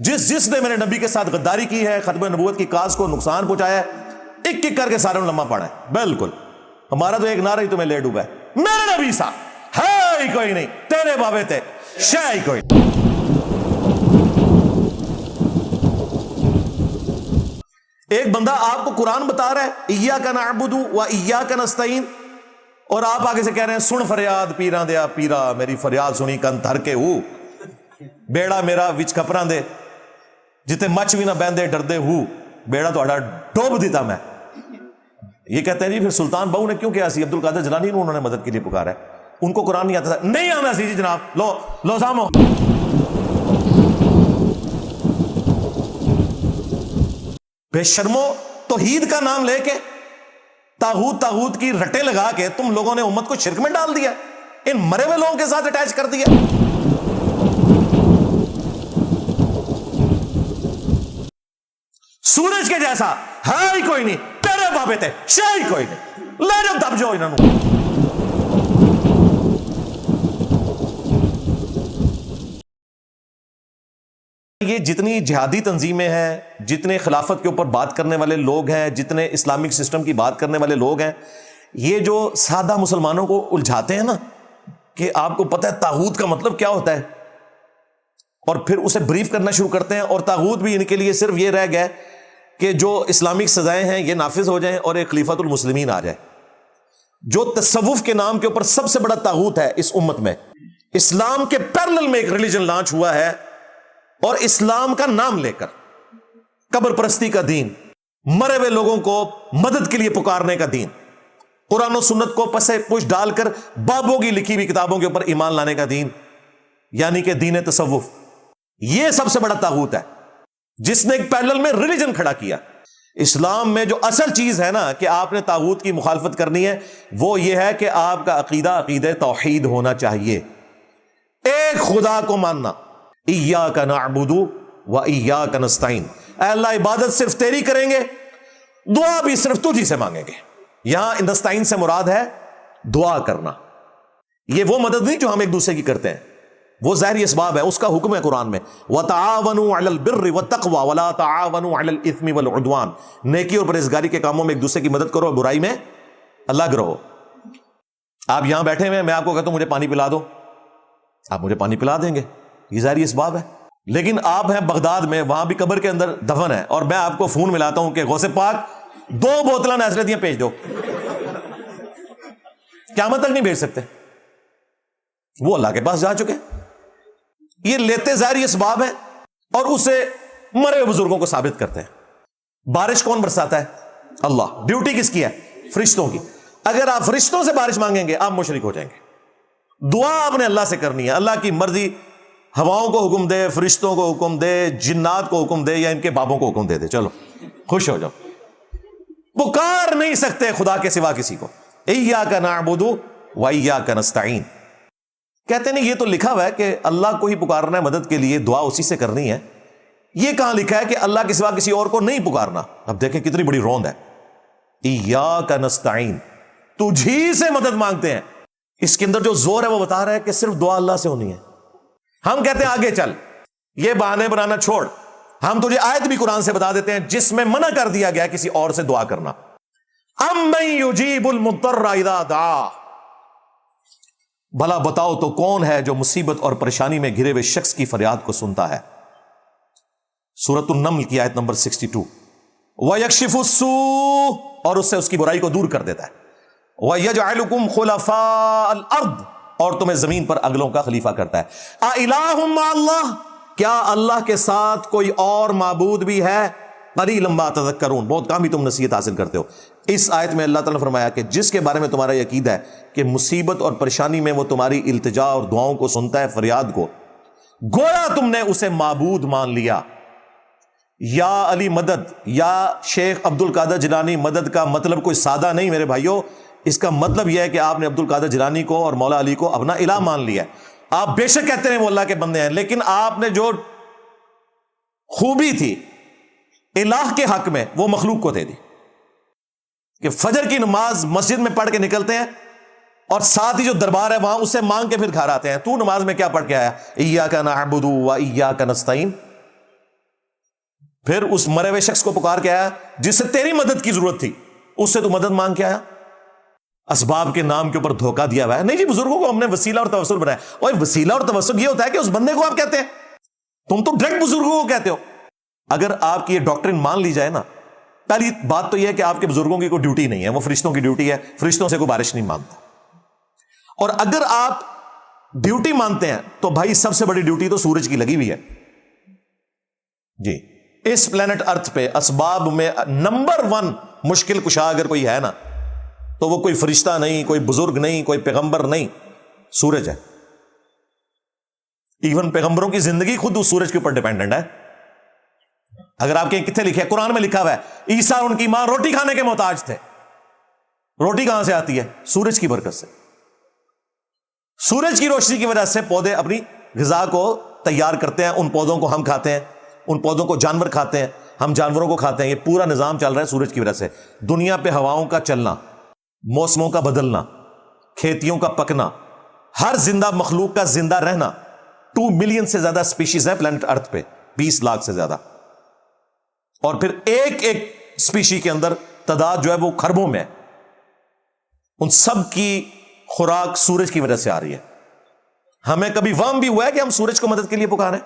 جس نے میرے نبی کے ساتھ غداری کی ہے، ختم نبوت کی کاز کو نقصان پہنچایا ہے، ایک ایک کر کے سارے لمحہ پڑا ہے. بالکل ہمارا تو ایک نعرہ ہی تمہیں لے ڈوبا ہے، میرے نبی سا ہے ہی کوئی نہیں، تیرے بابے تھے شے ہی کوئی نہیں. ایک بندہ آپ کو قرآن بتا رہا ہے ایاک نعبد و ایاک نستعین، اور آپ آگے سے کہہ رہے ہیں سن فریاد پیراں دیا پیرا، میری فریاد سنی کن تھر کے ہو، بیڑا میرا وچ کپراں دے جتے مچ بھی نہ بہندے ڈردے ہو، بیڑا تہاڈا ڈوب دیتا میں. یہ کہتے ہیں جی پھر سلطان بہو نے کیوں کیا سی عبد القادر جیلانی نے انہوں نے مدد کے لیے پکارا ہے، ان کو قرآن نہیں آتا تھا. نہیں آنا سی جی جناب، لو سامو. بے شرمو، توحید کا نام لے کے طاغوت کی رٹے لگا کے تم لوگوں نے امت کو شرک میں ڈال دیا، ان مرے ہوئے لوگوں کے ساتھ اٹیچ کر دیا. سورج کے جیسا ہے ہی کوئی نہیں، تیرے بابے تھے شے ہی کوئی نہیں، لے جاؤ دب جاؤ انہوں. یہ جتنی جہادی تنظیمیں ہیں، جتنے خلافت کے اوپر بات کرنے والے لوگ ہیں، جتنے اسلامک سسٹم کی بات کرنے والے لوگ ہیں، یہ جو سادہ مسلمانوں کو الجھاتے ہیں نا کہ آپ کو پتہ ہے طاغوت کا مطلب کیا ہوتا ہے، اور پھر اسے بریف کرنا شروع کرتے ہیں، اور طاغوت بھی ان کے لیے صرف یہ رہ گیا کہ جو اسلامک سزائیں ہیں یہ نافذ ہو جائیں اور ایک خلیفۃ المسلمین آ جائے. جو تصوف کے نام کے اوپر سب سے بڑا طاغوت ہے اس امت میں، اسلام کے پیرلل میں ایک ریلیجن لانچ ہوا ہے، اور اسلام کا نام لے کر قبر پرستی کا دین، مرے ہوئے لوگوں کو مدد کے لیے پکارنے کا دین، قرآن و سنت کو پسے پش ڈال کر بابوں کی لکھی ہوئی کتابوں کے اوپر ایمان لانے کا دین، یعنی کہ دین تصوف. یہ سب سے بڑا طاغوت ہے جس نے ایک پیرلل میں ریلیجن کھڑا کیا. اسلام میں جو اصل چیز ہے نا کہ آپ نے طاغوت کی مخالفت کرنی ہے، وہ یہ ہے کہ آپ کا عقیدہ توحید ہونا چاہیے، ایک خدا کو ماننا. ایاک نعبد و ایاک نستعین، اے اللہ عبادت صرف تیری کریں گے، دعا بھی صرف تجھی سے مانگیں گے. یہاں نستعین سے مراد ہے دعا کرنا. یہ وہ مدد نہیں جو ہم ایک دوسرے کی کرتے ہیں، وہ ظاہری اسباب ہے، اس کا حکم ہے قرآن میں وَتَعَاوَنُوا عَلَى الْبِرِّ وَالتَّقْوَى وَلَا تَعَاوَنُوا عَلَى الْإِثْمِ وَالْعُدْوَانِ. نیکی اور پرہیزگاری کے کاموں میں ایک دوسرے کی مدد کرو اور برائی میں الگ رہو. آپ یہاں بیٹھے ہوئے ہیں، میں آپ کو کہتا ہوں مجھے پانی پلا دو، آپ مجھے پانی پلا دیں گے، یہ ظاہری اسباب ہے. لیکن آپ ہیں بغداد میں، وہاں بھی قبر کے اندر دفن ہے، اور میں آپ کو فون ملاتا ہوں کہ غوث پاک 2 بوتلیں نیسلے دیاں بھیج دو، قیامت تک نہیں بھیج سکتے. وہ اللہ کے پاس جا چکے. یہ لیتے ظاہری اسباب ہیں اور اسے مرے ہوئے بزرگوں کو ثابت کرتے ہیں. بارش کون برساتا ہے؟ اللہ. ڈیوٹی کس کی ہے؟ فرشتوں کی. اگر آپ فرشتوں سے بارش مانگیں گے آپ مشرک ہو جائیں گے. دعا آپ نے اللہ سے کرنی ہے، اللہ کی مرضی ہواؤں کو حکم دے، فرشتوں کو حکم دے، جنات کو حکم دے، یا ان کے بابوں کو حکم دے دے، چلو خوش ہو جاؤ. پکار نہیں سکتے خدا کے سوا کسی کو. ایاک نعبد و ایاک نستعین. کہتے ہیں یہ تو لکھا ہوا ہے کہ اللہ کو ہی پکارنا ہے مدد کے لیے، دعا اسی سے کرنی ہے. یہ کہاں لکھا ہے کہ اللہ کے سوا کسی اور کو نہیں پکارنا؟ اب دیکھیں کتنی بڑی روند ہے. ایاک نستعین، تجھی سے مدد مانگتے ہیں. اس کے اندر جو زور ہے وہ بتا رہا ہے کہ صرف دعا اللہ سے ہونی ہے. ہم کہتے ہیں آگے چل، یہ بہانے بنانا چھوڑ، ہم تجھے آیت بھی قرآن سے بتا دیتے ہیں جس میں منع کر دیا گیا کسی اور سے دعا کرنا. امن یجیب المضطر اذا دعا، بھلا بتاؤ تو کون ہے جو مصیبت اور پریشانی میں گھرے ہوئے شخص کی فریاد کو سنتا ہے. سورۃ النمل کی آیت نمبر 62. وَيَكْشِفُ السُّوءَ، اور اس سے اس کی برائی کو دور کر دیتا ہے. وَيَجْعَلُكُمْ خُلَفَاءَ الْأَرْضِ، اور تمہیں زمین پر اگلوں کا خلیفہ کرتا ہے. اَإِلَٰهٌ مَّعَ اللَّهِ، کیا اللہ کے ساتھ کوئی اور معبود بھی ہے؟ قَلِيلًا مَّا تَذَكَّرُونَ، بہت کم ہی تم نصیحت حاصل کرتے ہو. اس آیت میں اللہ تعالیٰ نے فرمایا کہ جس کے بارے میں تمہارا یہ عقیدہ ہے کہ مصیبت اور پریشانی میں وہ تمہاری التجا اور دعاؤں کو سنتا ہے، فریاد کو، گویا تم نے اسے معبود مان لیا. یا علی مدد، یا شیخ عبد القادر جیلانی مدد کا مطلب کوئی سادہ نہیں میرے بھائیوں. اس کا مطلب یہ ہے کہ آپ نے عبد القادر جیلانی کو اور مولا علی کو اپنا الہ مان لیا ہے. آپ بے شک کہتے ہیں وہ اللہ کے بندے ہیں، لیکن آپ نے جو خوبی تھی الہ کے حق میں وہ مخلوق کو دے دی کہ فجر کی نماز مسجد میں پڑھ کے نکلتے ہیں اور ساتھ ہی جو دربار ہے وہاں اسے مانگ کے پھر گھر آتے ہیں. تو نماز میں کیا پڑھ کے آیا؟ ایاک نعبد و ایاک نستعین. پھر اس مرے ہوئے شخص کو پکار کے آیا جس سے تیری مدد کی ضرورت تھی, اس سے تو مدد مانگ کے آیا. اسباب کے نام کے اوپر دھوکہ دیا ہوا ہے. نہیں جی, بزرگوں کو ہم نے وسیلہ اور توسل بنایا. اور وسیلہ اور توسل یہ ہوتا ہے کہ اس بندے کو آپ کہتے ہیں, تم تو ڈائریکٹ بزرگوں کو کہتے ہو. اگر آپ کی یہ ڈاکٹرن مان لی جائے نا, پہلی بات تو یہ ہے کہ آپ کے بزرگوں کی کوئی ڈیوٹی نہیں ہے, وہ فرشتوں کی ڈیوٹی ہے, فرشتوں سے کوئی بارش نہیں مانتا. اور اگر آپ ڈیوٹی مانتے ہیں تو بھائی سب سے بڑی ڈیوٹی تو سورج کی لگی ہوئی ہے جی. اس پلانٹ ارتھ پہ اسباب میں نمبر 1 مشکل کشا اگر کوئی ہے نا, تو وہ کوئی فرشتہ نہیں, کوئی بزرگ نہیں, کوئی پیغمبر نہیں, سورج ہے. ایون پیغمبروں کی زندگی خود اس سورج کے اوپر ڈیپینڈنٹ ہے. اگر آپ کے کتنے لکھے, قرآن میں لکھا ہوا ہے عیسیٰ ان کی ماں روٹی کھانے کے محتاج تھے. روٹی کہاں سے آتی ہے؟ سورج کی برکت سے. سورج کی روشنی کی وجہ سے پودے اپنی غذا کو تیار کرتے ہیں, ان پودوں کو ہم کھاتے ہیں, ان پودوں کو جانور کھاتے ہیں, ہم جانوروں کو کھاتے ہیں. یہ پورا نظام چل رہا ہے سورج کی وجہ سے. دنیا پہ ہواؤں کا چلنا, موسموں کا بدلنا, کھیتیوں کا پکنا, ہر زندہ مخلوق کا زندہ رہنا. 2 ملین سے زیادہ سپیشیز ہیں پلانٹ ارتھ پہ, 20 لاکھ سے زیادہ. اور پھر ایک ایک سپیشی کے اندر تعداد جو ہے وہ کھربوں میں ہے. ان سب کی خوراک سورج کی وجہ سے آ رہی ہے. ہمیں کبھی وہم بھی ہوا ہے کہ ہم سورج کو مدد کے لیے پکاریں؟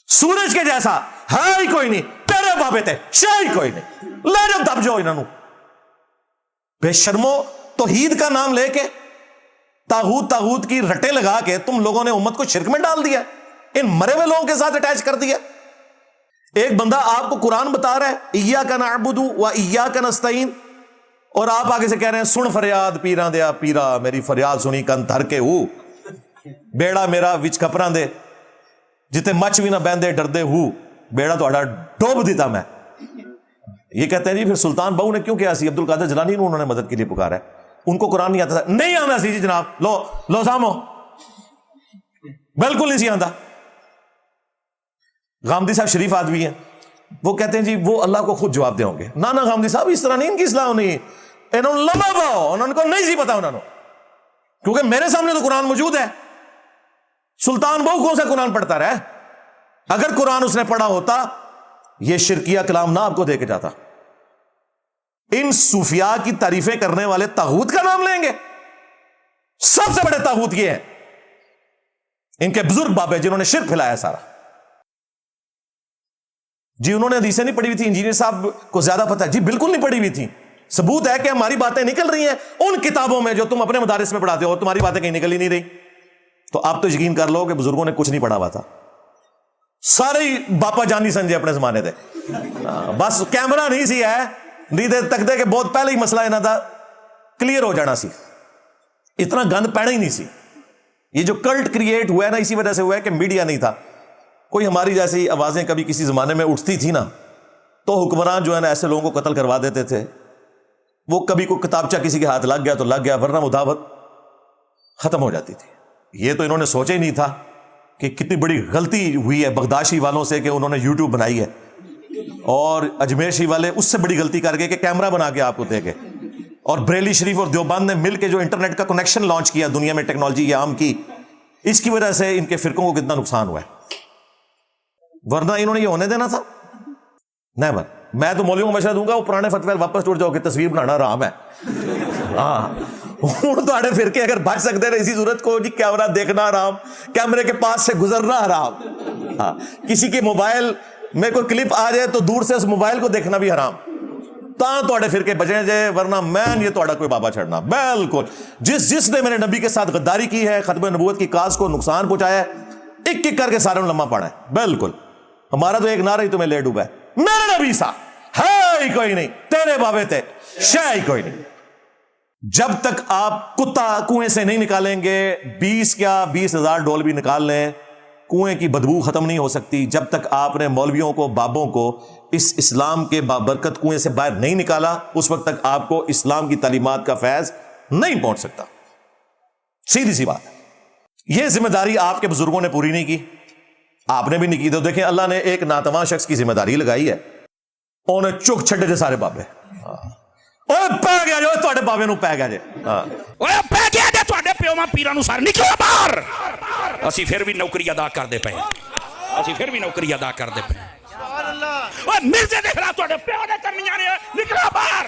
سورج کے جیسا ہے ہی کوئی نہیں. تیرے بابے تھے شاہ ہی کوئی نہیں. لے جاؤ دب جاؤ انہوں. بے شرمو, توحید کا نام لے کے تاغوت کی رٹے لگا کے تم لوگوں نے امت کو شرک میں ڈال دیا, ان مرے ہوئے لوگوں کے ساتھ اٹیچ کر دیا. ایک بندہ آپ کو قرآن بتا رہا ہے ایاک نعبد و ایاک نستعین, اور آپ آگے سے کہہ رہے ہیں سن فریاد پیراں دیا پیرا, میری فریاد سنی کن تھر کے ہو, بیڑا میرا وچ کپراں دے جتے مچ بھی نہ بہندے ڈردے ہو, بیڑا تو ڈوب دیتا میں. یہ کہتے ہیں جی پھر سلطان بہو نے کیوں کیا سی, عبد القادر جیلانی نے انہوں نے مدد کے لیے پکارا ہے, ان کو قرآن نہیں آتا تھا. نہیں آنا سی جی جناب, لو سامو, بالکل نہیں سی آتا. غامدی صاحب شریف آدمی ہیں, وہ کہتے ہیں جی وہ اللہ کو خود جواب دے ہوں گے. نہ غامدی صاحب اس طرح نہیں, ان کی اصلاح نہیں, انہوں نے لمبا پاؤ, انہوں کو نہیں سی پتا انہوں نے, کیونکہ میرے سامنے تو قرآن موجود ہے. سلطان بہو کون سا قرآن پڑھتا رہا ہے؟ اگر قرآن اس نے پڑھا ہوتا یہ شرکیہ کلام نہ آپ کو دے کے جاتا. ان صوفیاء کی تعریفیں کرنے والے طاغوت کا نام لیں گے. سب سے بڑے طاغوت یہ ہیں ان کے بزرگ بابے جنہوں نے شرک پھیلایا سارا. جی انہوں نے حدیثیں نہیں پڑھی ہوئی تھی, انجینئر صاحب کو زیادہ پتہ ہے. جی بالکل نہیں پڑھی ہوئی تھی. ثبوت ہے کہ ہماری باتیں نکل رہی ہیں ان کتابوں میں جو تم اپنے مدارس میں پڑھاتے ہو, تمہاری باتیں کہیں نکل ہی نہیں رہی. تو آپ تو یقین کر لو کہ بزرگوں نے کچھ نہیں پڑھا ہوا تھا, سارے باپا جانی سنجے اپنے زمانے تھے. بس کیمرہ نہیں سی ہے, نہیں دے تک دے کہ بہت پہلے ہی مسئلہ نہ تھا, کلیئر ہو جانا سی. اتنا گند پینا ہی نہیں سی. یہ جو کلٹ کریٹ ہوا ہے نا, اسی وجہ سے ہوا ہے کہ میڈیا نہیں تھا. کوئی ہماری جیسی آوازیں کبھی کسی زمانے میں اٹھتی تھی نا, تو حکمران جو ہے نا ایسے لوگوں کو قتل کروا دیتے تھے. وہ کبھی کوئی کتابچہ کسی کے ہاتھ لگ گیا تو لگ گیا, ورنہ وہ دعوت ختم ہو جاتی تھی. یہ تو انہوں نے سوچا ہی نہیں تھا کہ کتنی بڑی غلطی ہوئی ہے بغداشی والوں سے کہ انہوں نے یوٹیوب بنائی ہے, اور اجمیرشی والے اس سے بڑی غلطی کر گئے کہ کیمرہ بنا کے آپ کو دے گئے. اور بریلی شریف اور دیوبند نے مل کے جو انٹرنیٹ کا کنیکشن لانچ کیا دنیا میں, ٹیکنالوجی عام کی, اس کی وجہ سے ان کے فرقوں کو کتنا نقصان ہوا ہے. ورنہ انہوں نے یہ ہونے دینا تھا؟ نہیں. میں تو مولویوں کو مشورہ دوں گا وہ پرانے فتوے واپس ٹوٹ جاؤ کہ تصویر بنانا حرام ہے. ہاں ہوں تو فرقے اگر بچ سکتے ہیں اسی صورت کو, جی کیمرہ دیکھنا حرام, کیمرے کے پاس سے گزرنا حرام. ہاں کسی کے موبائل میں کوئی کلپ آ جائے تو دور سے اس موبائل کو دیکھنا بھی حرام. تاں فرقے بچنے جائے, ورنہ مین یہ کوئی بابا چھڑنا. بالکل جس نے میرے نبی کے ساتھ غداری کی ہے, ختم نبوت کی کاز کو نقصان پہنچایا ہے, ایک ایک کر کے سارے لمحہ پڑا ہے. بالکل ہمارا تو ایک نعرہ ہی تمہیں لے ڈوبا ہے, میرے نبی سا ہے ہی کوئی نہیں, تیرے بابے تھے شے ہی کوئی نہیں. جب تک آپ کتا کنویں سے نہیں نکالیں گے, 20,000 ڈول بھی نکال لیں, کنویں کی بدبو ختم نہیں ہو سکتی. جب تک آپ نے مولویوں کو, بابوں کو اس اسلام کے بابرکت کنویں سے باہر نہیں نکالا, اس وقت تک آپ کو اسلام کی تعلیمات کا فیض نہیں پہنچ سکتا. سیدھی سی بات. یہ ذمہ داری آپ کے بزرگوں نے پوری نہیں کی, آپ نے بھی نہیں کی. تو دیکھیں اللہ نے ایک ناتواں شخص کی ذمہ داری لگائی ہے, انہیں چک چھڈے جے سارے بابے. پی گیا جو تواڈے بابے نو پی گیا جے, پی گیا جے تواڈے پیو ماں پیراں نو سارے نکلو باہر, اسی پھر بھی نوکری ادا کردے پئے. ਅਸੀਂ ਫਿਰ ਵੀ ਨੌਕਰੀ ਅਦਾ ਕਰਦੇ ਪਏ ਓਏ ਮਿਰਜ਼ੇ ਦੇ ਖਿਲਾਫ ਤੁਹਾਡੇ ਪਿਓ ਨੇ ਕਰਨੀਆਂ ਨੇ ਨਿਕਲੋ ਬਾਹਰ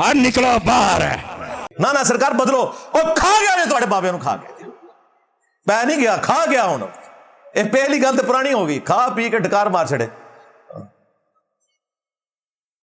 ਆ ਨਿਕਲੋ ਬਾਹਰ ਨਾ ਨਾ ਸਰਕਾਰ ਬਦਲੋ ਉਹ ਖਾ ਗਿਆ ਨੇ ਤੁਹਾਡੇ ਬਾਬਿਆਂ ਨੂੰ ਖਾ ਗਿਆ ਪੈ ਨਹੀਂ ਗਿਆ ਖਾ ਗਿਆ ਹੁਣ ਇਹ ਪਹਿਲੀ ਗੱਲ ਤੇ ਪੁਰਾਣੀ ਹੋ ਗਈ ਖਾ ਪੀ ਕੇ ਢਕਾਰ ਮਾਰ ਛੜੇ